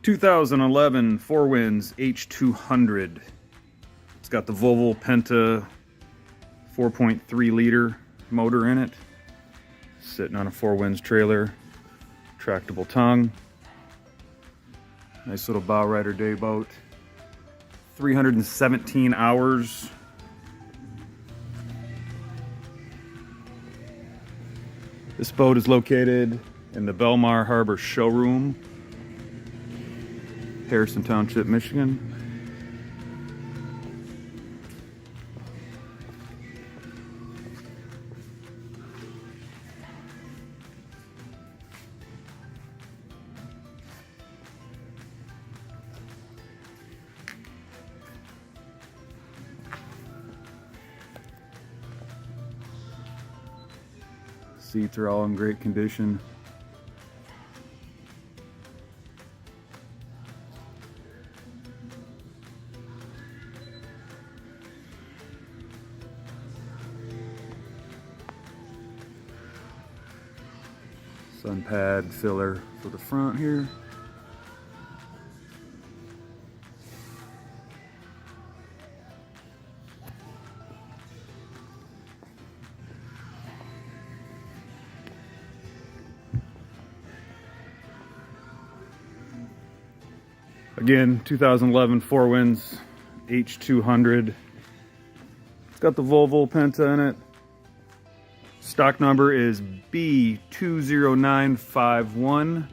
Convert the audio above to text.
2011 Four Winds H200. It's got the Volvo Penta 4.3 liter motor in it. Sitting on a Four Winds trailer, tractable tongue. Nice little bow rider day boat. 317 hours. This boat is located in the Belle Maer Harbor showroom, Harrison Township, Michigan. Seats are all in great condition. Sun pad filler for the front here. Again, 2011 Four Winds H200. It's got the Volvo Penta in it. Stock number is B20951.